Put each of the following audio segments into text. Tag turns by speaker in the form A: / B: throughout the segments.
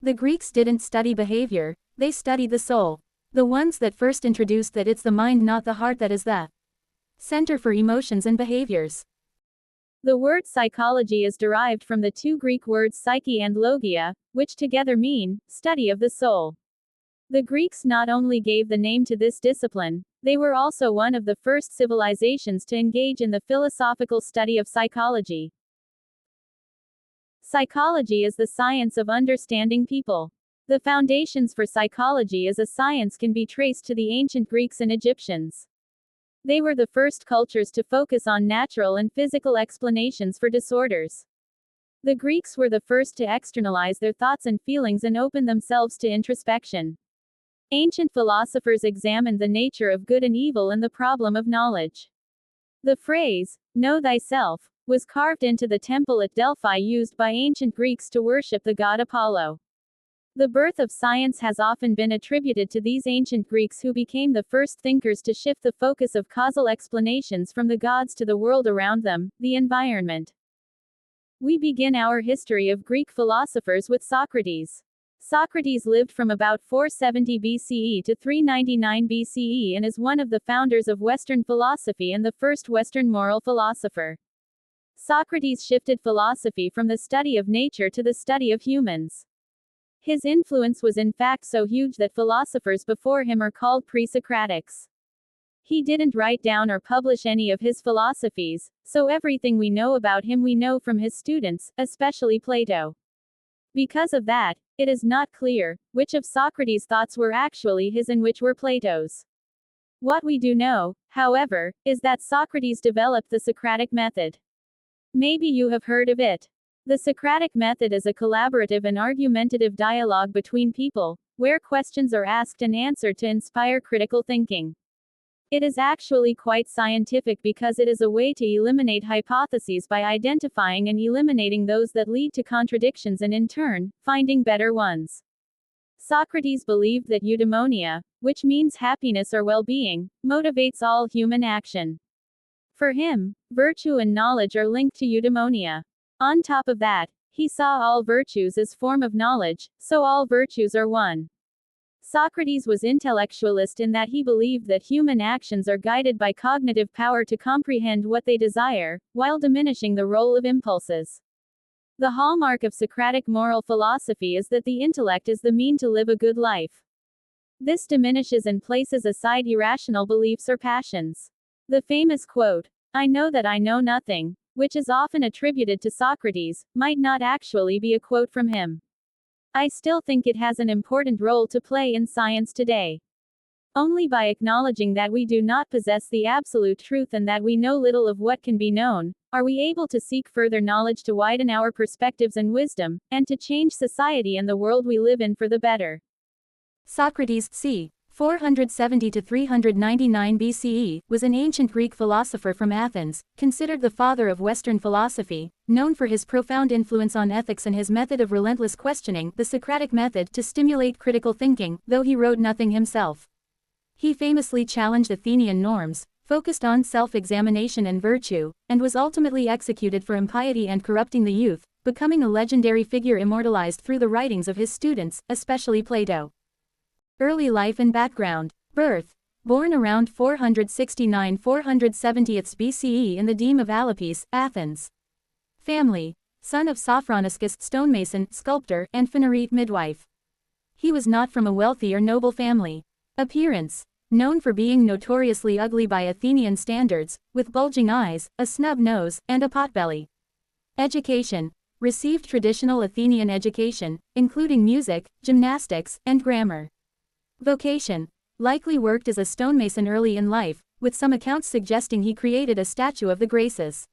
A: The Greeks didn't study behavior, they studied the soul. The ones that first introduced that it's the mind not the heart that is the center for emotions and behaviors.
B: The word psychology is derived from the two Greek words psyche and logia, which together mean study of the soul. The Greeks not only gave the name to this discipline, they were also one of the first civilizations to engage in the philosophical study of psychology. Psychology is the science of understanding people. The foundations for psychology as a science can be traced to the ancient Greeks and Egyptians. They were the first cultures to focus on natural and physical explanations for disorders. The Greeks were the first to externalize their thoughts and feelings and open themselves to introspection. Ancient philosophers examined the nature of good and evil and the problem of knowledge. The phrase, "know thyself," was carved into the temple at Delphi used by ancient Greeks to worship the god Apollo. The birth of science has often been attributed to these ancient Greeks who became the first thinkers to shift the focus of causal explanations from the gods to the world around them, the environment. We begin our history of Greek philosophers with Socrates. Socrates lived from about 470 BCE to 399 BCE and is one of the founders of Western philosophy and the first Western moral philosopher. Socrates shifted philosophy from the study of nature to the study of humans. His influence was in fact so huge that philosophers before him are called pre-Socratics. He didn't write down or publish any of his philosophies, so everything we know about him we know from his students, especially Plato. Because of that, it is not clear which of Socrates' thoughts were actually his and which were Plato's. What we do know, however, is that Socrates developed the Socratic method. Maybe you have heard of it. The Socratic method is a collaborative and argumentative dialogue between people, where questions are asked and answered to inspire critical thinking. It is actually quite scientific because it is a way to eliminate hypotheses by identifying and eliminating those that lead to contradictions and in turn, finding better ones. Socrates believed that eudaimonia, which means happiness or well-being, motivates all human action. For him, virtue and knowledge are linked to eudaimonia. On top of that, he saw all virtues as form of knowledge, so all virtues are one. Socrates was intellectualist in that he believed that human actions are guided by cognitive power to comprehend what they desire, while diminishing the role of impulses. The hallmark of Socratic moral philosophy is that the intellect is the mean to live a good life. This diminishes and places aside irrational beliefs or passions. The famous quote, "I know that I know nothing," which is often attributed to Socrates, might not actually be a quote from him. I still think it has an important role to play in science today. Only by acknowledging that we do not possess the absolute truth and that we know little of what can be known, are we able to seek further knowledge to widen our perspectives and wisdom, and to change society and the world we live in for the better.
A: Socrates, c. 470 to 399 BCE, was an ancient Greek philosopher from Athens, considered the father of Western philosophy, known for his profound influence on ethics and his method of relentless questioning, the Socratic method, to stimulate critical thinking, though he wrote nothing himself. He famously challenged Athenian norms, focused on self-examination and virtue, and was ultimately executed for impiety and corrupting the youth, becoming a legendary figure immortalized through the writings of his students, especially Plato. Early life and background. Birth. Born around 469–470 BCE in the deme of Alapis, Athens. Family. Son of Sophroniscus, stonemason, sculptor, and Phanerete, midwife. He was not from a wealthy or noble family. Appearance. Known for being notoriously ugly by Athenian standards, with bulging eyes, a snub nose, and a potbelly. Education. Received traditional Athenian education, including music, gymnastics, and grammar. Vocation. Likely worked as a stonemason early in life, with some accounts suggesting he created a statue of the Graces.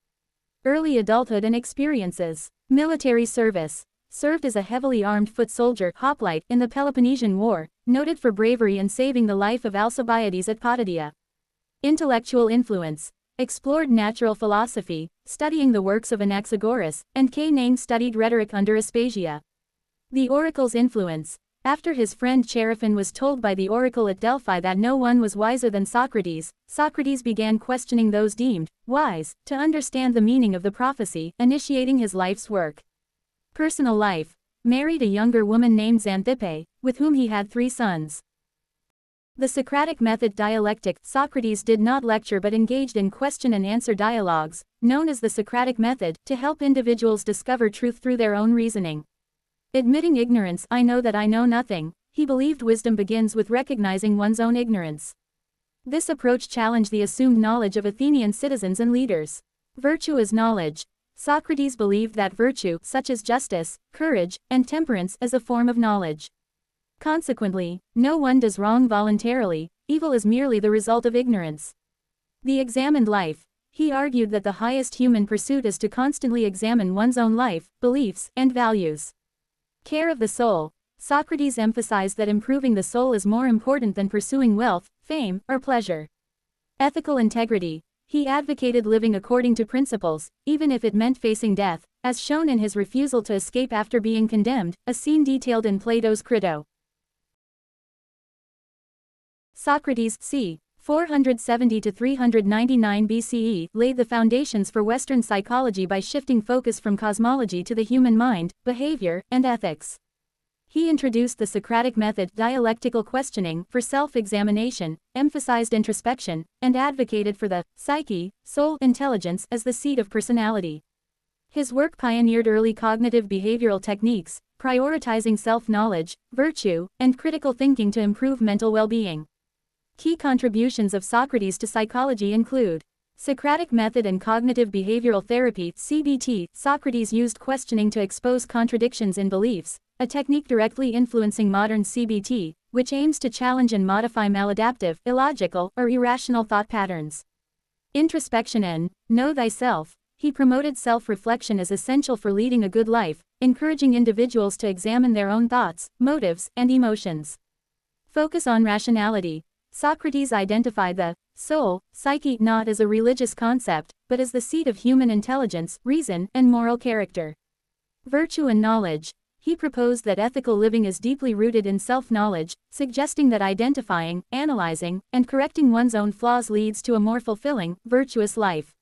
A: Early adulthood and experiences. Military service. Served as a heavily armed foot soldier, hoplite, in the Peloponnesian War, noted for bravery and saving the life of Alcibiades at Potidaea. Intellectual influence. Explored natural philosophy, studying the works of Anaxagoras, and Canaan studied rhetoric under Aspasia. The oracle's influence. After his friend Chaerephon was told by the oracle at Delphi that no one was wiser than Socrates, Socrates began questioning those deemed wise to understand the meaning of the prophecy, initiating his life's work. Personal life. married a younger woman named Xanthippe, with whom he had 3 sons. The Socratic method dialectic. Socrates did not lecture but engaged in question and answer dialogues, known as the Socratic method, to help individuals discover truth through their own reasoning. Admitting ignorance, I know that I know nothing, he believed wisdom begins with recognizing one's own ignorance. This approach challenged the assumed knowledge of Athenian citizens and leaders. Virtue is knowledge. Socrates believed that virtue, such as justice, courage, and temperance, is a form of knowledge. Consequently, no one does wrong voluntarily, evil is merely the result of ignorance. The examined life. He argued that the highest human pursuit is to constantly examine one's own life, beliefs, and values. Care of the soul. Socrates emphasized that improving the soul is more important than pursuing wealth, fame, or pleasure. Ethical integrity. He advocated living according to principles, even if it meant facing death, as shown in his refusal to escape after being condemned, a scene detailed in Plato's Crito. Socrates, c. 470 to 399 BCE, laid the foundations for Western psychology by shifting focus from cosmology to the human mind, behavior, and ethics. He introduced the Socratic method, dialectical questioning, for self-examination, emphasized introspection, and advocated for the psyche, soul, intelligence as the seat of personality. His work pioneered early cognitive behavioral techniques, prioritizing self-knowledge, virtue, and critical thinking to improve mental well-being. Key contributions of Socrates to psychology include Socratic method and cognitive behavioral therapy, CBT. Socrates used questioning to expose contradictions in beliefs, a technique directly influencing modern CBT, which aims to challenge and modify maladaptive, illogical, or irrational thought patterns. Introspection and know thyself. He promoted self-reflection as essential for leading a good life, encouraging individuals to examine their own thoughts, motives, and emotions. Focus on rationality. Socrates identified the soul, psyche, not as a religious concept, but as the seat of human intelligence, reason, and moral character. Virtue and knowledge. He proposed that ethical living is deeply rooted in self-knowledge, suggesting that identifying, analyzing, and correcting one's own flaws leads to a more fulfilling, virtuous life.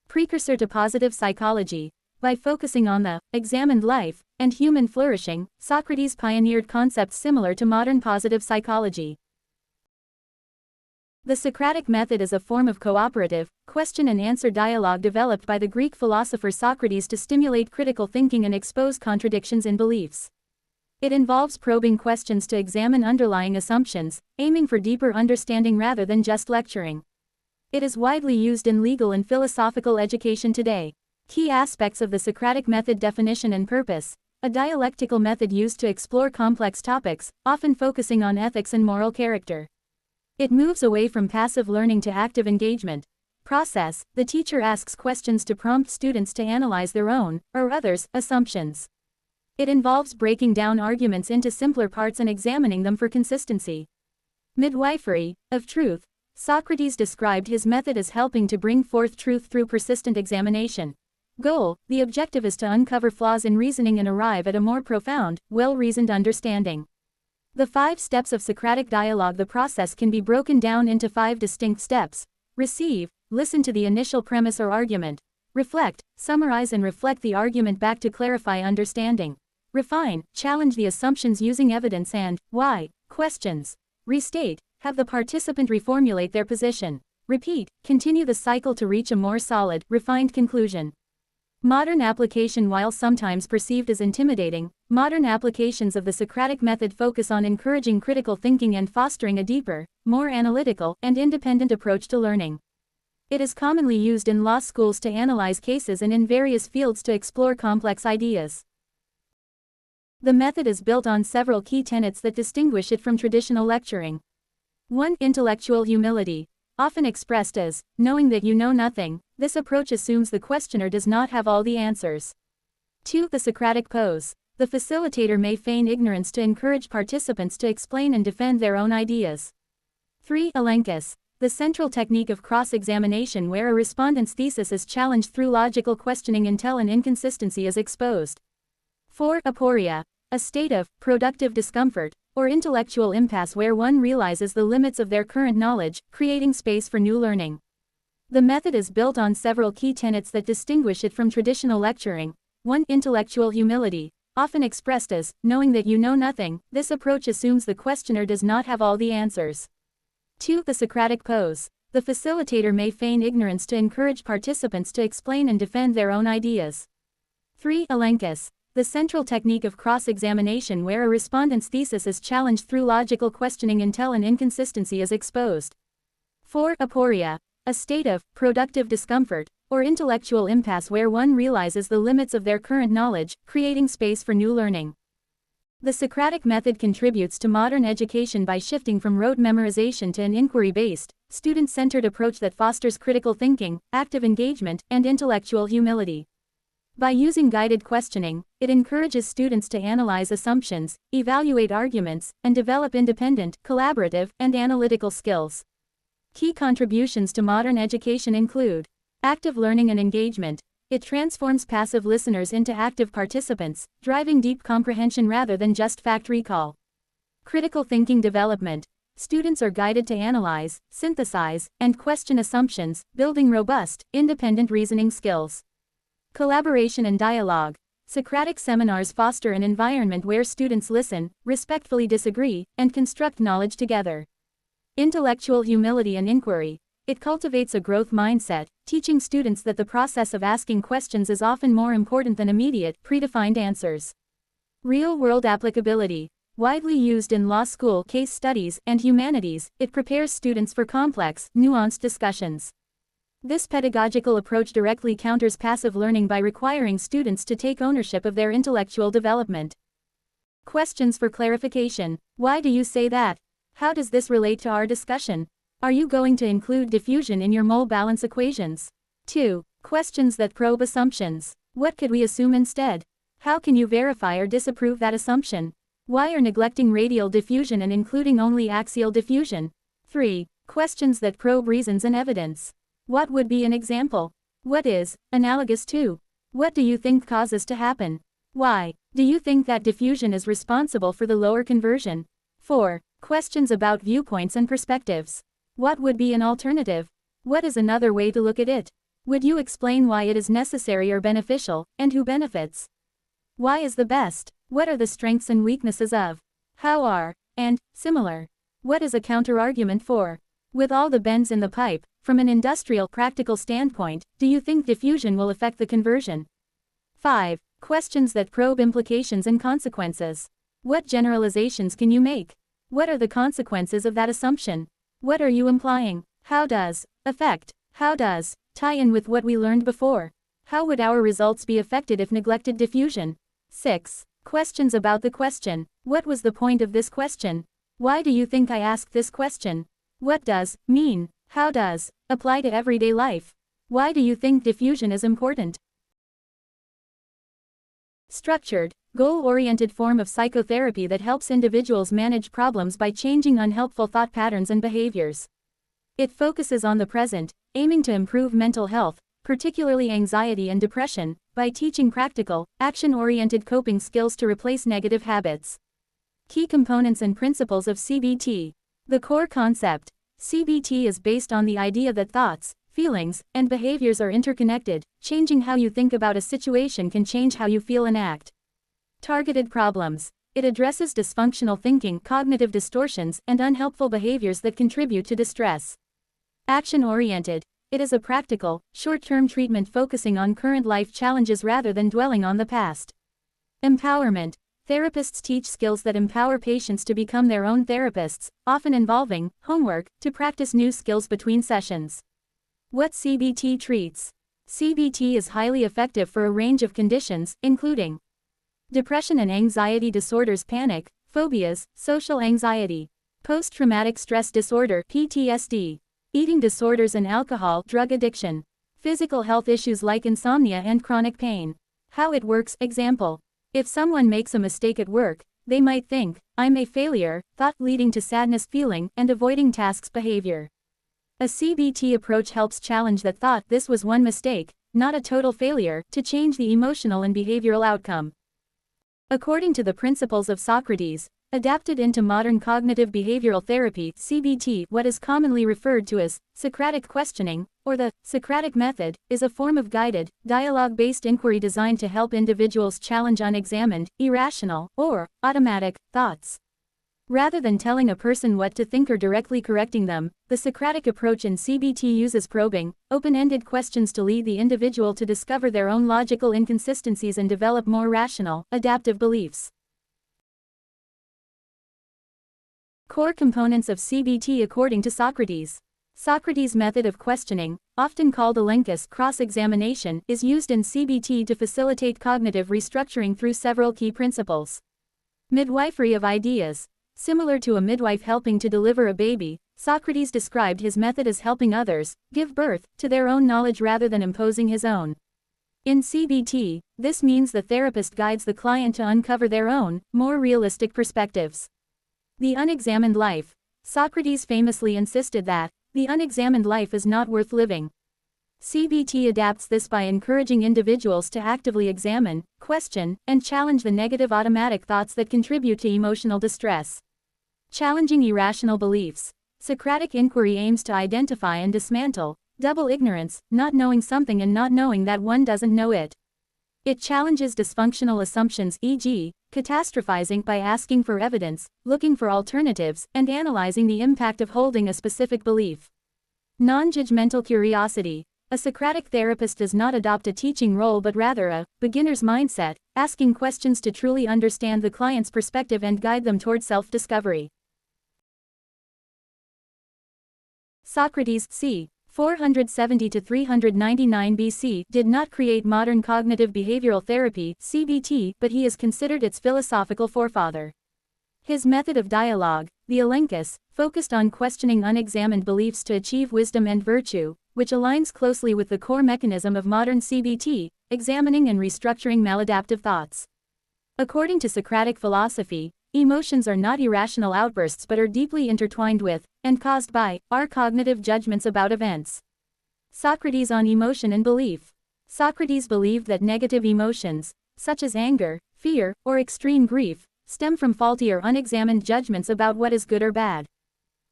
A: Precursor to positive psychology. By focusing on the examined life and human flourishing, Socrates pioneered concepts similar to modern positive psychology. The Socratic method is a form of cooperative, question-and-answer dialogue developed by the Greek philosopher Socrates to stimulate critical thinking and expose contradictions in beliefs. It involves probing questions to examine underlying assumptions, aiming for deeper understanding rather than just lecturing. It is widely used in legal and philosophical education today. Key aspects of the Socratic method: definition and purpose. A dialectical method used to explore complex topics, often focusing on ethics and moral character. It moves away from passive learning to active engagement. Process. The teacher asks questions to prompt students to analyze their own, or others', assumptions. It involves breaking down arguments into simpler parts and examining them for consistency. Midwifery of truth. Socrates described his method as helping to bring forth truth through persistent examination. Goal. The objective is to uncover flaws in reasoning and arrive at a more profound, well-reasoned understanding. The 5 steps of Socratic dialogue. The process can be broken down into 5 distinct steps. Receive. Listen to the initial premise or argument. Reflect. Summarize and reflect the argument back to clarify understanding. Refine. Challenge the assumptions using evidence and why questions. Restate. Have the participant reformulate their position. Repeat. Continue the cycle to reach a more solid, refined conclusion. Modern application. While sometimes perceived as intimidating, modern applications of the Socratic method focus on encouraging critical thinking and fostering a deeper, more analytical, and independent approach to learning. It is commonly used in law schools to analyze cases and in various fields to explore complex ideas. The method is built on several key tenets that distinguish it from traditional lecturing. 1. Intellectual humility. Often expressed as knowing that you know nothing, this approach assumes the questioner does not have all the answers. 2. The Socratic pose. The facilitator may feign ignorance to encourage participants to explain and defend their own ideas. 3. Elenchus. The central technique of cross-examination where a respondent's thesis is challenged through logical questioning until an inconsistency is exposed. 4. Aporia. A state of productive discomfort or intellectual impasse where one realizes the limits of their current knowledge, creating space for new learning. The method is built on several key tenets that distinguish it from traditional lecturing. 1. Intellectual humility. often expressed as, knowing that you know nothing. This approach assumes the questioner does not have all the answers. 2. The Socratic pose. The facilitator may feign ignorance to encourage participants to explain and defend their own ideas. 3. Elenchus. The central technique of cross-examination where a respondent's thesis is challenged through logical questioning until an inconsistency is exposed. 4. Aporia. A state of productive discomfort or intellectual impasse where one realizes the limits of their current knowledge, creating space for new learning. The Socratic method contributes to modern education by shifting from rote memorization to an inquiry-based, student-centered approach that fosters critical thinking, active engagement, and intellectual humility. By using guided questioning, it encourages students to analyze assumptions, evaluate arguments, and develop independent, collaborative, and analytical skills. Key contributions to modern education include active learning and engagement. It transforms passive listeners into active participants, driving deep comprehension rather than just fact recall. Critical thinking development. Students are guided to analyze, synthesize, and question assumptions, building robust, independent reasoning skills. Collaboration and dialogue. Socratic seminars foster an environment where students listen, respectfully disagree, and construct knowledge together. Intellectual humility and inquiry. It cultivates a growth mindset, teaching students that the process of asking questions is often more important than immediate, predefined answers. Real-world applicability. Widely used in law school case studies and humanities, it prepares students for complex, nuanced discussions. This pedagogical approach directly counters passive learning by requiring students to take ownership of their intellectual development. Questions for clarification. Why do you say that? How does this relate to our discussion? Are you going to include diffusion in your mole balance equations? 2. Questions that probe assumptions. What could we assume instead? How can you verify or disapprove that assumption? Why are neglecting radial diffusion and including only axial diffusion? 3. Questions that probe reasons and evidence. What would be an example? What is analogous to? What do you think causes to happen? Why do you think that diffusion is responsible for the lower conversion? 4. Questions about viewpoints and perspectives. What would be an alternative? What is another way to look at it? Would you explain why it is necessary or beneficial, and who benefits? Why is the best? What are the strengths and weaknesses of? How are, and, similar? What is a counter-argument for? With all the bends in the pipe, from an industrial practical standpoint, do you think diffusion will affect the conversion? 5. Questions that probe implications and consequences. What generalizations can you make? What are the consequences of that assumption? What are you implying? How does affect? How does tie in with what we learned before? How would our results be affected if neglected diffusion? 6. Questions about the question. What was the point of this question? Why do you think I asked this question? What does mean? How does apply to everyday life? Why do you think diffusion is important? Structured, goal-oriented form of psychotherapy that helps individuals manage problems by changing unhelpful thought patterns and behaviors. It focuses on the present, aiming to improve mental health, particularly anxiety and depression, by teaching practical, action-oriented coping skills to replace negative habits. Key components and principles of CBT. The core concept. CBT is based on the idea that thoughts, feelings, and behaviors are interconnected. Changing how you think about a situation can change how you feel and act. Targeted problems. It addresses dysfunctional thinking, cognitive distortions, and unhelpful behaviors that contribute to distress. Action-oriented. It is a practical, short-term treatment focusing on current life challenges rather than dwelling on the past. Empowerment. Therapists teach skills that empower patients to become their own therapists, often involving homework to practice new skills between sessions. What CBT treats. CBT is highly effective for a range of conditions, including depression and anxiety disorders, panic, phobias, social anxiety, post-traumatic stress disorder (PTSD), eating disorders and alcohol, drug addiction, physical health issues like insomnia and chronic pain. How it works. Example. If someone makes a mistake at work, they might think, I'm a failure, thought leading to sadness feeling and avoiding tasks behavior. A CBT approach helps challenge that thought, this was one mistake, not a total failure, to change the emotional and behavioral outcome. According to the principles of Socrates, Adapted into modern cognitive behavioral therapy (CBT), what is commonly referred to as Socratic questioning, or the Socratic method, is a form of guided, dialogue-based inquiry designed to help individuals challenge unexamined, irrational, or automatic thoughts. Rather than telling a person what to think or directly correcting them, the Socratic approach in CBT uses probing, open-ended questions to lead the individual to discover their own logical inconsistencies and develop more rational, adaptive beliefs. Core components of CBT according to Socrates. Socrates' method of questioning, often called Elenchus cross-examination, is used in CBT to facilitate cognitive restructuring through several key principles. Midwifery of ideas. Similar to a midwife helping to deliver a baby, Socrates described his method as helping others give birth to their own knowledge rather than imposing his own. In CBT, this means the therapist guides the client to uncover their own, more realistic perspectives. The unexamined life. Socrates famously insisted that the unexamined life is not worth living. CBT adapts this by encouraging individuals to actively examine, question, and challenge the negative automatic thoughts that contribute to emotional distress. Challenging irrational beliefs. Socratic inquiry aims to identify and dismantle double ignorance, not knowing something and not knowing that one doesn't know it. It challenges dysfunctional assumptions, e.g., catastrophizing by asking for evidence, looking for alternatives, and analyzing the impact of holding a specific belief. Non-judgmental curiosity. A Socratic therapist does not adopt a teaching role but rather a beginner's mindset, asking questions to truly understand the client's perspective and guide them toward self-discovery. Socrates, c. 470 to 399 BC, did not create modern cognitive behavioral therapy (CBT), but he is considered its philosophical forefather. His method of dialogue, the Elenchus, focused on questioning unexamined beliefs to achieve wisdom and virtue, which aligns closely with the core mechanism of modern CBT, examining and restructuring maladaptive thoughts. According to Socratic philosophy, emotions are not irrational outbursts but are deeply intertwined with, and caused by, our cognitive judgments about events. Socrates on emotion and belief. Socrates believed that negative emotions, such as anger, fear, or extreme grief, stem from faulty or unexamined judgments about what is good or bad.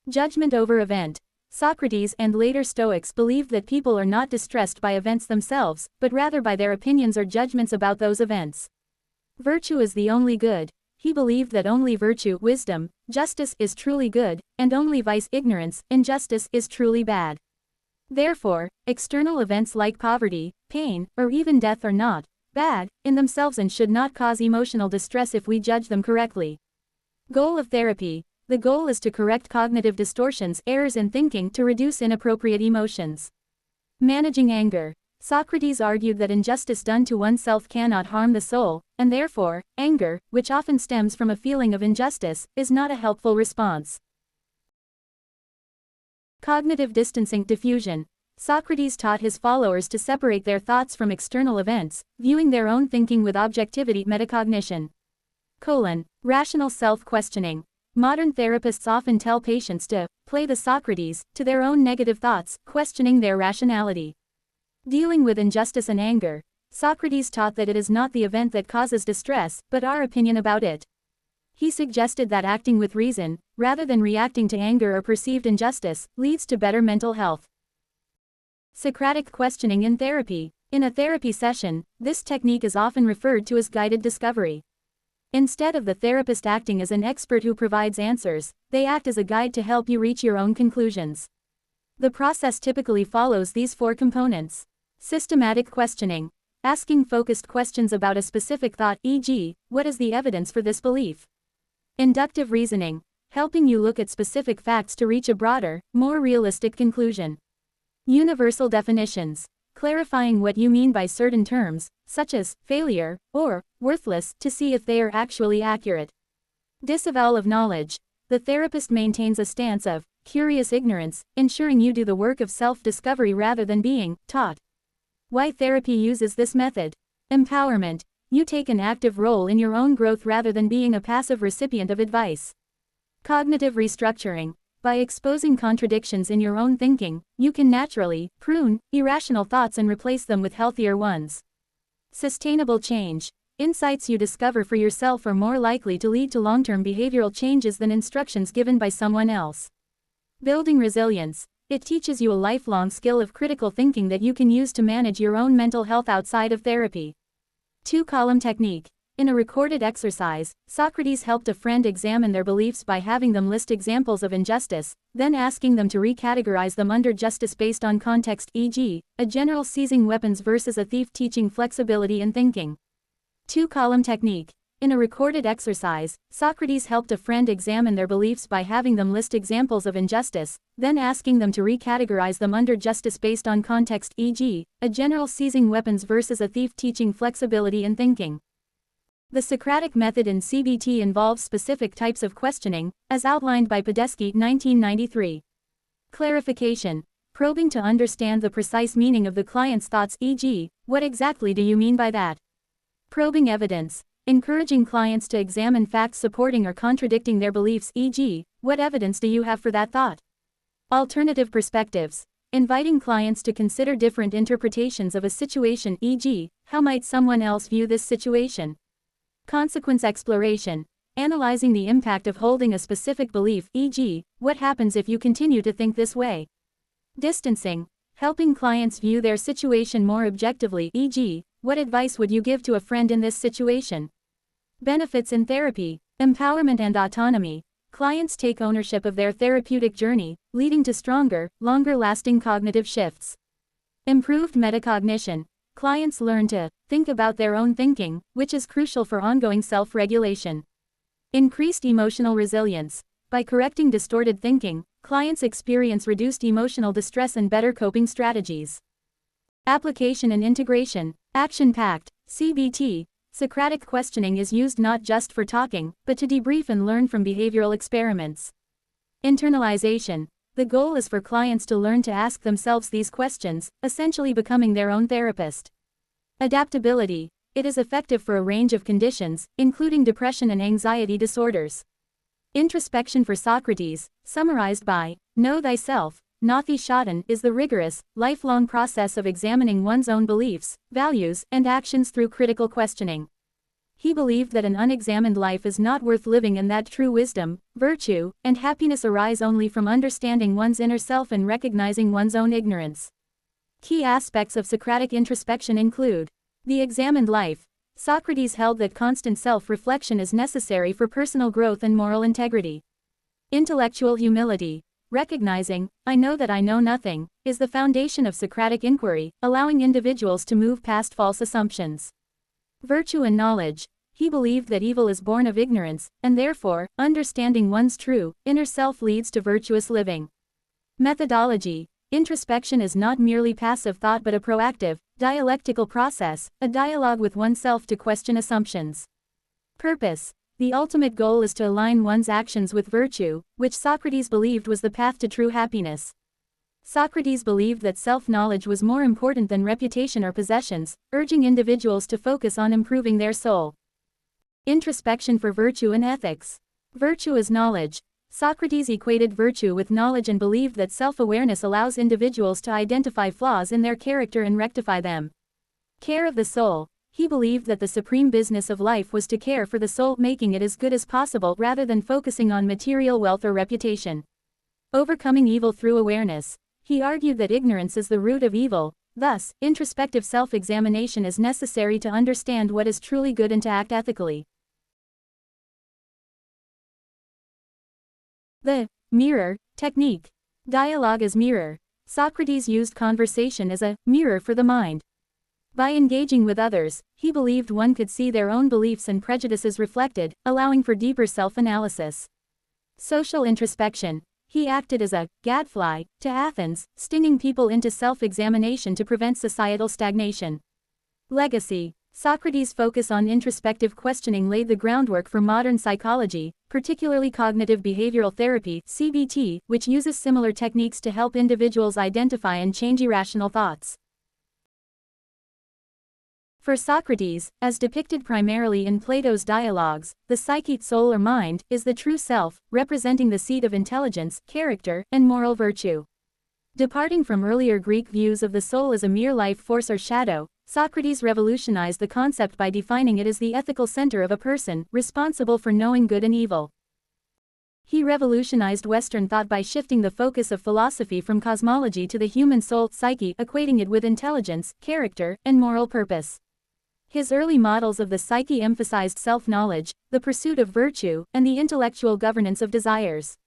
A: Judgment over event. Socrates and later Stoics believed that people are not distressed by events themselves, but rather by their opinions or judgments about those events. Virtue is the only good. He believed that only virtue, wisdom, justice is truly good, and only vice, ignorance, injustice is truly bad. Therefore, external events like poverty, pain, or even death are not bad in themselves and should not cause emotional distress if we judge them correctly. Goal of therapy. The goal is to correct cognitive distortions, errors in thinking to reduce inappropriate emotions. Managing anger. Socrates argued that injustice done to oneself cannot harm the soul, and therefore, anger, which often stems from a feeling of injustice, is not a helpful response. Cognitive distancing diffusion. Socrates taught his followers to separate their thoughts from external events, viewing their own thinking with objectivity metacognition. Rational self-questioning. Modern therapists often tell patients to play the Socrates to their own negative thoughts, questioning their rationality. Dealing with injustice and anger. Socrates taught that it is not the event that causes distress, but our opinion about it. He suggested that acting with reason, rather than reacting to anger or perceived injustice, leads to better mental health. Socratic questioning in therapy. In a therapy session, this technique is often referred to as guided discovery. Instead of the therapist acting as an expert who provides answers, they act as a guide to help you reach your own conclusions. The process typically follows these four components. Systematic questioning. Asking focused questions about a specific thought, e.g., what is the evidence for this belief? Inductive reasoning. Helping you look at specific facts to reach a broader, more realistic conclusion. Universal definitions. Clarifying what you mean by certain terms, such as failure or worthless, to see if they are actually accurate. Disavowal of knowledge. The therapist maintains a stance of curious ignorance, ensuring you do the work of self-discovery rather than being taught. Why therapy uses this method? Empowerment. You take an active role in your own growth rather than being a passive recipient of advice. Cognitive restructuring. By exposing contradictions in your own thinking, you can naturally prune irrational thoughts and replace them with healthier ones. Sustainable change. Insights you discover for yourself are more likely to lead to long-term behavioral changes than instructions given by someone else. Building resilience. It teaches you a lifelong skill of critical thinking that you can use to manage your own mental health outside of therapy. 2-column technique. In a recorded exercise, Socrates helped a friend examine their beliefs by having them list examples of injustice, then asking them to recategorize them under justice based on context, e.g., a general seizing weapons versus a thief, teaching flexibility in thinking. 2-column technique. In a recorded exercise, Socrates helped a friend examine their beliefs by having them list examples of injustice, then asking them to recategorize them under justice based on context, e.g., a general seizing weapons versus a thief, teaching flexibility in thinking. The Socratic method in CBT involves specific types of questioning, as outlined by Podesky, 1993. Clarification. Probing to understand the precise meaning of the client's thoughts, e.g., what exactly do you mean by that? Probing evidence. Encouraging clients to examine facts supporting or contradicting their beliefs, e.g., what evidence do you have for that thought? Alternative perspectives. Inviting clients to consider different interpretations of a situation, e.g., how might someone else view this situation? Consequence exploration. Analyzing the impact of holding a specific belief, e.g., what happens if you continue to think this way? Distancing. Helping clients view their situation more objectively, e.g., what advice would you give to a friend in this situation? Benefits in therapy. Empowerment and autonomy. Clients take ownership of their therapeutic journey, leading to stronger, longer-lasting cognitive shifts. Improved metacognition. Clients learn to think about their own thinking, which is crucial for ongoing self-regulation. Increased emotional resilience. By correcting distorted thinking, clients experience reduced emotional distress and better coping strategies. Application and integration. Action-packed. CBT. Socratic questioning is used not just for talking, but to debrief and learn from behavioral experiments. Internalization. The goal is for clients to learn to ask themselves these questions, essentially becoming their own therapist. Adaptability. It is effective for a range of conditions, including depression and anxiety disorders. Introspection for Socrates, summarized by Know Thyself, Nathi Shatan, is the rigorous, lifelong process of examining one's own beliefs, values, and actions through critical questioning. He believed that an unexamined life is not worth living and that true wisdom, virtue, and happiness arise only from understanding one's inner self and recognizing one's own ignorance. Key aspects of Socratic introspection include the examined life. Socrates held that constant self-reflection is necessary for personal growth and moral integrity. Intellectual humility. Recognizing, I know that I know nothing, is the foundation of Socratic inquiry, allowing individuals to move past false assumptions. Virtue and knowledge. He believed that evil is born of ignorance, and therefore, understanding one's true, inner self leads to virtuous living. Methodology. Introspection is not merely passive thought but a proactive, dialectical process, a dialogue with oneself to question assumptions. Purpose. The ultimate goal is to align one's actions with virtue, which Socrates believed was the path to true happiness. Socrates believed that self-knowledge was more important than reputation or possessions, urging individuals to focus on improving their soul. Introspection for virtue and ethics. Virtue is knowledge. Socrates equated virtue with knowledge and believed that self-awareness allows individuals to identify flaws in their character and rectify them. Care of the soul. He believed that the supreme business of life was to care for the soul, making it as good as possible rather than focusing on material wealth or reputation. Overcoming evil through awareness. He argued that ignorance is the root of evil, thus, introspective self-examination is necessary to understand what is truly good and to act ethically. The mirror technique. Dialogue as mirror. Socrates used conversation as a mirror for the mind. By engaging with others, he believed one could see their own beliefs and prejudices reflected, allowing for deeper self-analysis. Social introspection. He acted as a gadfly to Athens, stinging people into self-examination to prevent societal stagnation. Legacy. Socrates' focus on introspective questioning laid the groundwork for modern psychology, particularly cognitive behavioral therapy (CBT), which uses similar techniques to help individuals identify and change irrational thoughts. For Socrates, as depicted primarily in Plato's dialogues, the psyche, soul or mind, is the true self, representing the seat of intelligence, character, and moral virtue. Departing from earlier Greek views of the soul as a mere life force or shadow, Socrates revolutionized the concept by defining it as the ethical center of a person, responsible for knowing good and evil. He revolutionized Western thought by shifting the focus of philosophy from cosmology to the human soul, psyche, equating it with intelligence, character, and moral purpose. His early models of the psyche emphasized self-knowledge, the pursuit of virtue, and the intellectual governance of desires.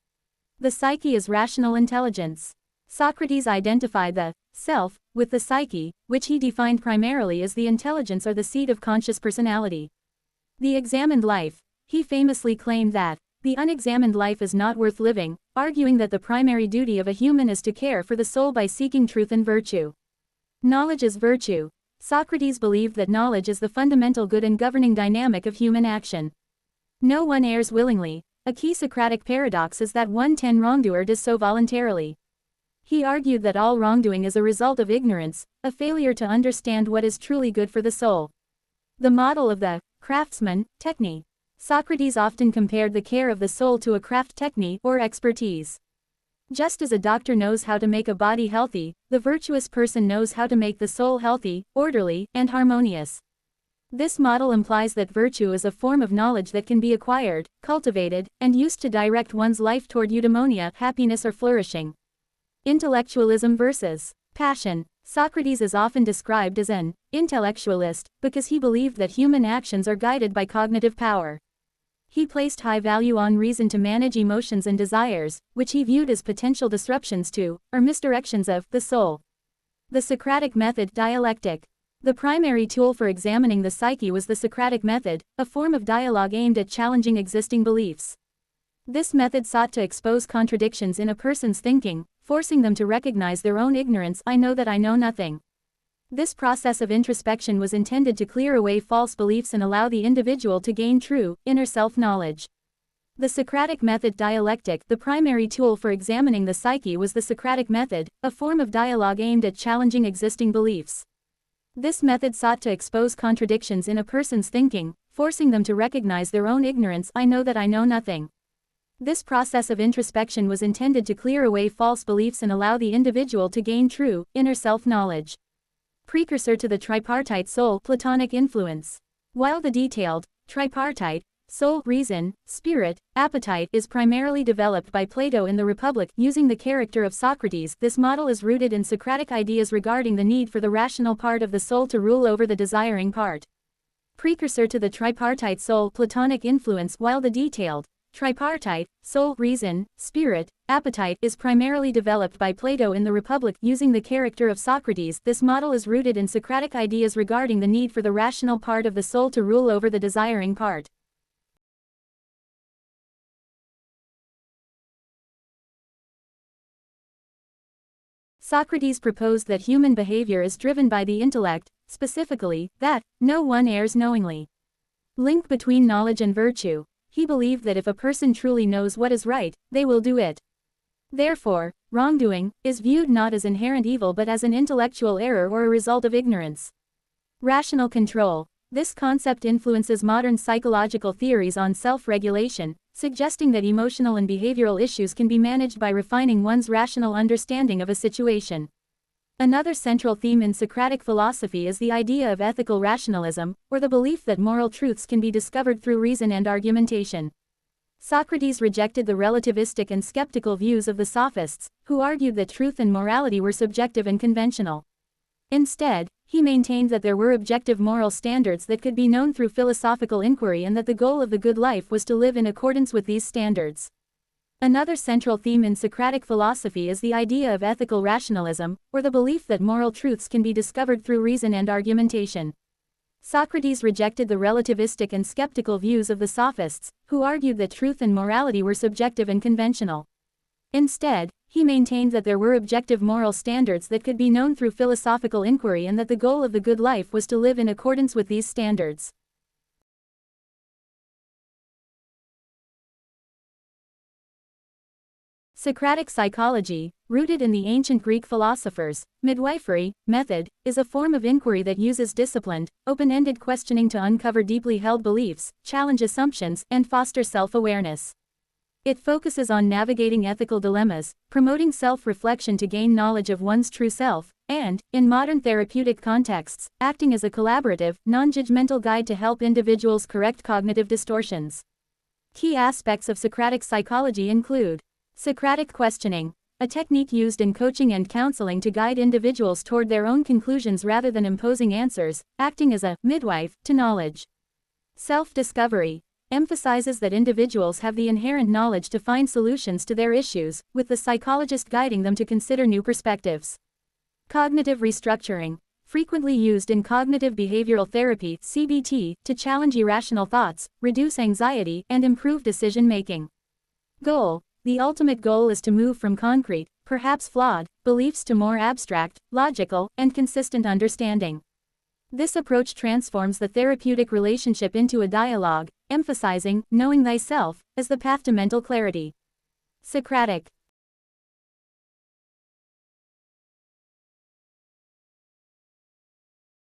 A: The psyche is rational intelligence. Socrates identified the self with the psyche, which he defined primarily as the intelligence or the seat of conscious personality. The examined life. He famously claimed that the unexamined life is not worth living, arguing that the primary duty of a human is to care for the soul by seeking truth and virtue. Knowledge is virtue. Socrates believed that knowledge is the fundamental good and governing dynamic of human action. No one errs willingly. A key Socratic paradox is that one wrongdoer does so voluntarily. He argued that all wrongdoing is a result of ignorance, a failure to understand what is truly good for the soul. The model of the craftsman, techne. Socrates often compared the care of the soul to a craft techne or expertise. Just as a doctor knows how to make a body healthy, the virtuous person knows how to make the soul healthy, orderly, and harmonious. This model implies that virtue is a form of knowledge that can be acquired, cultivated, and used to direct one's life toward eudaimonia, happiness or flourishing. Intellectualism versus passion. Socrates is often described as an intellectualist because he believed that human actions are guided by cognitive power. He placed high value on reason to manage emotions and desires, which he viewed as potential disruptions to, or misdirections of, the soul. The Socratic method, dialectic. The primary tool for examining the psyche was the Socratic method, a form of dialogue aimed at challenging existing beliefs. This method sought to expose contradictions in a person's thinking, forcing them to recognize their own ignorance. I know that I know nothing. This process of introspection was intended to clear away false beliefs and allow the individual to gain true, inner self-knowledge. The Socratic method, dialectic. The primary tool for examining the psyche was the Socratic method, a form of dialogue aimed at challenging existing beliefs. This method sought to expose contradictions in a person's thinking, forcing them to recognize their own ignorance. I know that I know nothing. This process of introspection was intended to clear away false beliefs and allow the individual to gain true, inner self-knowledge. Precursor to the tripartite soul, Platonic influence. While the detailed, tripartite, soul, reason, spirit, appetite is primarily developed by Plato in the Republic using the character of Socrates, this model is rooted in Socratic ideas regarding the need for the rational part of the soul to rule over the desiring part. Precursor to the tripartite soul, Platonic influence. While the detailed, tripartite, soul, reason, spirit, appetite is primarily developed by Plato in the Republic using the character of Socrates, this model is rooted in Socratic ideas regarding the need for the rational part of the soul to rule over the desiring part. Socrates proposed that human behavior is driven by the intellect, specifically, that no one errs knowingly. Link between knowledge and virtue. He believed that if a person truly knows what is right, they will do it. Therefore, wrongdoing is viewed not as inherent evil but as an intellectual error or a result of ignorance. Rational control. This concept influences modern psychological theories on self-regulation, suggesting that emotional and behavioral issues can be managed by refining one's rational understanding of a situation. Another central theme in Socratic philosophy is the idea of ethical rationalism, or the belief that moral truths can be discovered through reason and argumentation. Socrates rejected the relativistic and skeptical views of the sophists, who argued that truth and morality were subjective and conventional. Instead, he maintained that there were objective moral standards that could be known through philosophical inquiry and that the goal of the good life was to live in accordance with these standards. Another central theme in Socratic philosophy is the idea of ethical rationalism, or the belief that moral truths can be discovered through reason and argumentation. Socrates rejected the relativistic and skeptical views of the sophists, who argued that truth and morality were subjective and conventional. Instead, he maintained that there were objective moral standards that could be known through philosophical inquiry and that the goal of the good life was to live in accordance with these standards. Socratic psychology, rooted in the ancient Greek philosophers, midwifery method, is a form of inquiry that uses disciplined, open-ended questioning to uncover deeply held beliefs, challenge assumptions, and foster self-awareness. It focuses on navigating ethical dilemmas, promoting self-reflection to gain knowledge of one's true self, and, in modern therapeutic contexts, acting as a collaborative, non-judgmental guide to help individuals correct cognitive distortions. Key aspects of Socratic psychology include Socratic questioning, a technique used in coaching and counseling to guide individuals toward their own conclusions rather than imposing answers, acting as a midwife to knowledge. Self-discovery emphasizes that individuals have the inherent knowledge to find solutions to their issues, with the psychologist guiding them to consider new perspectives. Cognitive restructuring, frequently used in cognitive behavioral therapy (CBT) to challenge irrational thoughts, reduce anxiety, and improve decision-making. Goal: the ultimate goal is to move from concrete, perhaps flawed, beliefs to more abstract, logical, and consistent understanding. This approach transforms the therapeutic relationship into a dialogue, emphasizing knowing thyself as the path to mental clarity. Socratic